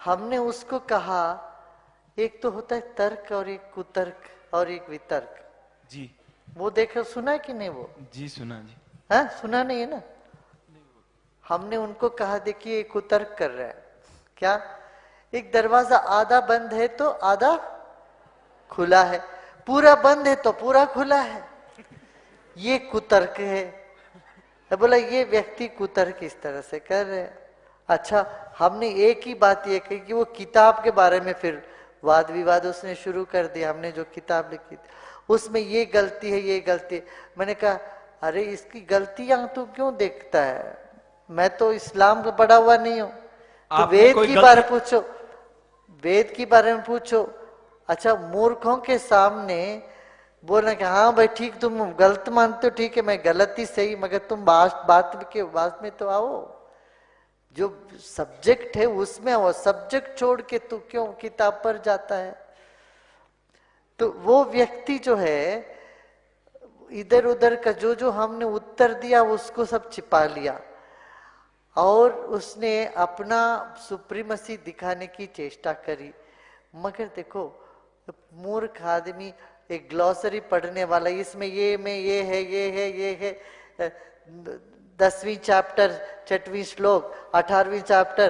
हमने उसको कहा, एक तो होता है तर्क और एक कुतर्क और एक वितर्क जी। वो देखो, सुना है कि नहीं वो? जी सुना जी। हाँ, सुना नहीं है ना? हमने उनको कहा देखिए ये कुतर्क कर रहा है। क्या? एक दरवाजा आधा बंद है तो आधा खुला है, पूरा बंद है तो पूरा खुला है, ये कुतर्क है। तो बोला ये व्यक्ति कुतर्क इस तरह से कर रहे हैं। अच्छा, हमने एक ही बात ये कही कि वो किताब के बारे में फिर वाद विवाद उसने शुरू कर दिया। हमने जो किताब लिखी थी उसमें ये गलती है, ये गलती है। मैंने कहा अरे इसकी गलतियां तू क्यों देखता है? मैं तो इस्लाम का पढ़ा हुआ नहीं हूं, तो वेद की बारे पूछो, वेद के बारे में पूछो। अच्छा, मूर्खों के सामने बोलना कि हाँ भाई ठीक, तुम गलत मानते हो, ठीक है मैं गलत ही सही, मगर तुम बात में तो आओ, जो सब्जेक्ट है उसमें आओ, सब्जेक्ट छोड़ के तू क्यों किताब पर जाता है? तो वो व्यक्ति जो है इधर उधर का जो हमने उत्तर दिया उसको सब छिपा लिया और उसने अपना सुप्रीमसी दिखाने की चेष्टा करी। मगर देखो, मूर्ख आदमी एक ग्लॉसरी पढ़ने वाला, इसमें ये में ये है, ये है, ये है, 10वीं चैप्टर 6वीं श्लोक, 18वीं चैप्टर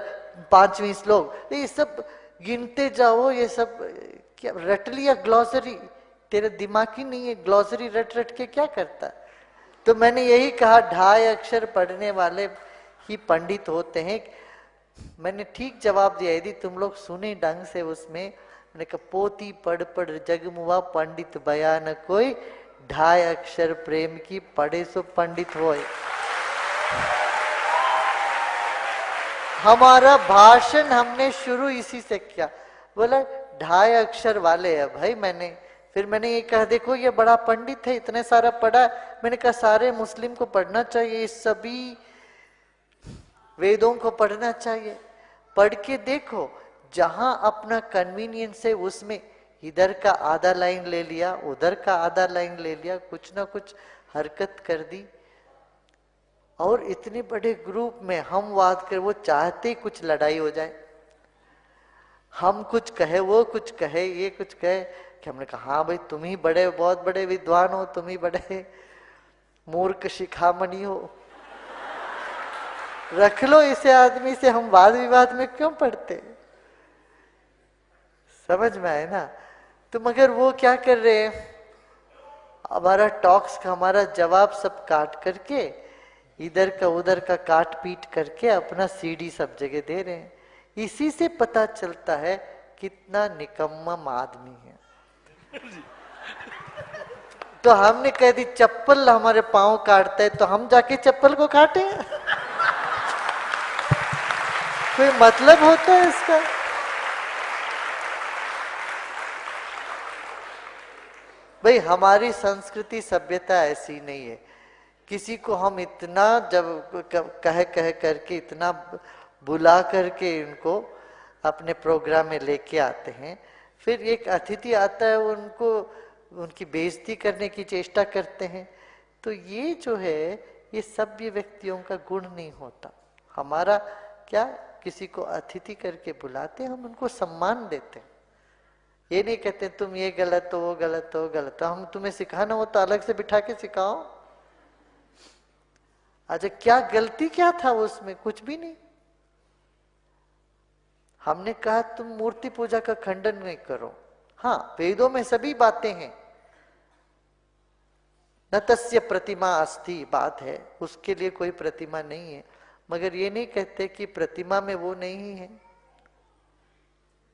5वीं श्लोक, ये सब गिनते जाओ। ये सब क्या रट लिया ग्लॉसरी? तेरे दिमाग ही नहीं है, ग्लॉसरी रट रट के क्या करता? तो मैंने यही कहा 2.5 अक्षर पढ़ने वाले ही पंडित होते हैं। मैंने ठीक जवाब दिया, यदि तुम लोग सुने ढंग से उसमें, मैंने कहा पोती पढ़ पढ़ जगमुआ पंडित बयान कोई, 2.5 अक्षर प्रेम की पढ़े सो पंडित होए। हमारा भाषण हमने शुरू इसी से किया। बोला 2.5 अक्षर वाले है भाई। फिर मैंने ये कहा देखो ये बड़ा पंडित है, इतने सारा पढ़ा। मैंने कहा सारे मुस्लिम को पढ़ना चाहिए, सभी वेदों को पढ़ना चाहिए। पढ़ के देखो, जहां अपना कन्वीनियंस है उसमें इधर का आधा लाइन ले लिया, उधर का आधा लाइन ले लिया, कुछ ना कुछ हरकत कर दी। और इतने बड़े ग्रुप में हम वाद कर, वो चाहते कुछ लड़ाई हो जाए, हम कुछ कहे वो कुछ कहे, ये कुछ कहे, कि हमने कहा हाँ भाई तुम ही बड़े, बहुत बड़े विद्वान हो, तुम ही बड़े मूर्ख शिखामणि हो, रख लो इसे आदमी से, हम वाद विवाद में क्यों पड़ते? समझ में आए ना? तो मगर वो क्या कर रहे हैं, हमारा टॉक्स का हमारा जवाब सब काट करके, इधर का उधर का काट पीट करके अपना सीडी सब जगह दे रहे हैं। इसी से पता चलता है कितना निकम्मा आदमी है। तो हमने कह दी चप्पल हमारे पांव काटता है तो हम जाके चप्पल को काटे? कोई मतलब होता है इसका? भाई हमारी संस्कृति सभ्यता ऐसी नहीं है। किसी को हम इतना जब कह करके इतना बुला करके इनको अपने प्रोग्राम में लेके आते हैं, फिर एक अतिथि आता है उनको उनकी बेइज्जती करने की चेष्टा करते हैं। तो ये जो है ये सभ्य व्यक्तियों का गुण नहीं होता। हमारा क्या, किसी को अतिथि करके बुलाते हम उनको सम्मान देते हैं। ये नहीं कहते तुम ये गलत हो, वो गलत हो, गलत हो। हम तुम्हें सिखाना हो तो अलग से बिठा के सिखाओ। अच्छा क्या गलती क्या था उसमें? कुछ भी नहीं। हमने कहा तुम मूर्ति पूजा का खंडन नहीं करो। हाँ, वेदों में सभी बातें हैं, न तस्य प्रतिमा अस्ति, बात है, उसके लिए कोई प्रतिमा नहीं है। मगर ये नहीं कहते कि प्रतिमा में वो नहीं है,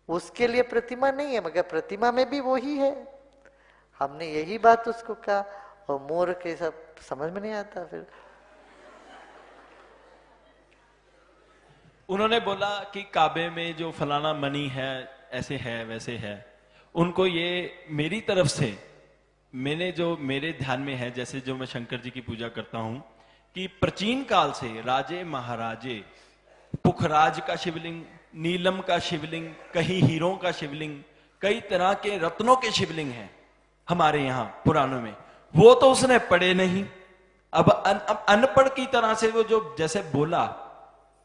उसके लिए प्रतिमा नहीं है, मगर प्रतिमा में भी वो ही है। हमने यही बात उसको कहा और मोर के सब समझ में नहीं आता। फिर उन्होंने बोला कि काबे में जो फलाना मनी है, ऐसे है वैसे है। उनको ये मेरी तरफ से, मैंने जो मेरे ध्यान में है, जैसे जो मैं शंकर जी की पूजा करता हूं, कि प्राचीन काल से राजे महाराजे पुखराज का शिवलिंग, नीलम का शिवलिंग, कहीं हीरों का शिवलिंग, कई तरह के रत्नों के शिवलिंग हैं हमारे यहाँ पुराणों में। वो तो उसने पढ़े नहीं। अब अनपढ़ की तरह से वो जो जैसे बोला,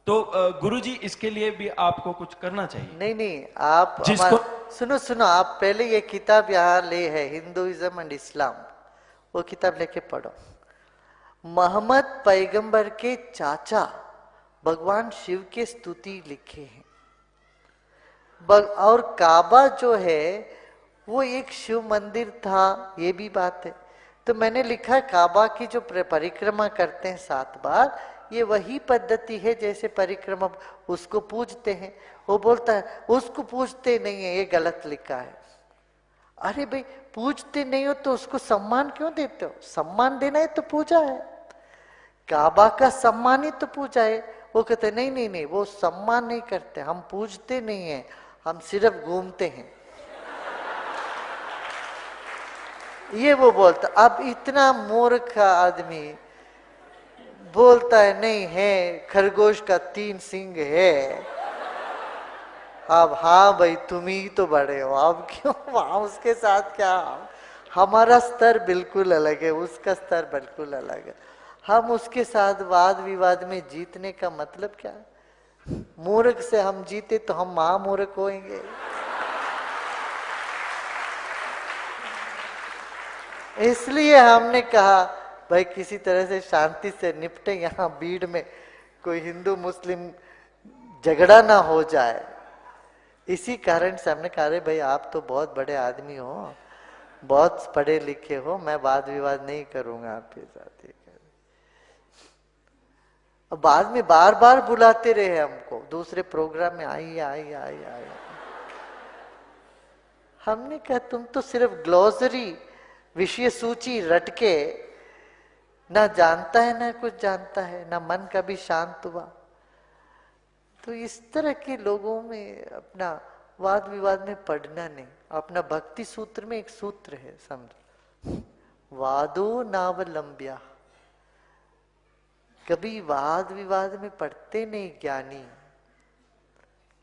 तो गुरुजी इसके लिए भी आपको कुछ करना चाहिए। नहीं नहीं, आप जिसको सुनो सुनो, आप पहले ये किताब यहाँ ले है, हिंदुइज्म एंड इस्लाम, वो किताब लेके पढ़ो। मोहम्मद पैगंबर के चाचा भगवान शिव के स्तुति लिखे हैं। और काबा जो है वो एक शिव मंदिर था, ये भी बात है। तो मैंने लिखा काबा की जो परिक्रमा करते हैं 7 बार, ये वही पद्धति है जैसे परिक्रमा, उसको पूजते हैं। वो बोलता है उसको पूजते नहीं है, ये गलत लिखा है। अरे भाई, पूजते नहीं हो तो उसको सम्मान क्यों देते हो? सम्मान देना है तो पूजा है, काबा का सम्मान ही तो पूजा है। वो कहते नहीं नहीं नहीं, वो सम्मान नहीं करते, हम पूजते नहीं है, हम सिर्फ घूमते हैं, ये वो बोलता। अब इतना मूर्ख आदमी बोलता है नहीं है, खरगोश का 3 सींग है। अब हाँ भाई, तुम ही तो बड़े हो, अब क्यों वहां उसके साथ क्या? हमारा स्तर बिल्कुल अलग है, उसका स्तर बिल्कुल अलग है। हम उसके साथ वाद विवाद में जीतने का मतलब क्या? मूर्ख से हम जीते तो हम महामूर्ख होंगे। इसलिए हमने कहा भाई किसी तरह से शांति से निपटे, यहाँ भीड़ में कोई हिंदू मुस्लिम झगड़ा ना हो जाए। इसी कारण से हमने कहा अरे भाई आप तो बहुत बड़े आदमी हो, बहुत पढ़े लिखे हो, मैं वाद विवाद नहीं करूंगा आपके साथ। ये अब बाद में बार बार बुलाते रहे हमको दूसरे प्रोग्राम में, आइए आइए आइए आइए। हमने कहा तुम तो सिर्फ ग्लोसरी, विषय सूची रट के ना जानता है ना कुछ जानता है, ना मन कभी शांत हुआ। तो इस तरह के लोगों में अपना वाद विवाद में पढ़ना नहीं। अपना भक्ति सूत्र में एक सूत्र है, समझो, वादो नावलंब्या। कभी वाद विवाद में पढ़ते नहीं ज्ञानी।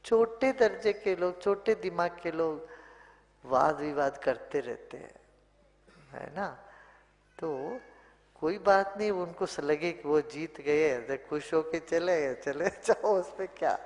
छोटे दर्जे के लोग, छोटे दिमाग के लोग वाद विवाद करते रहते हैं, है ना। तो कोई बात नहीं, उनको लगे कि वो जीत गए, खुश होके चले जाओ, उसमें क्या।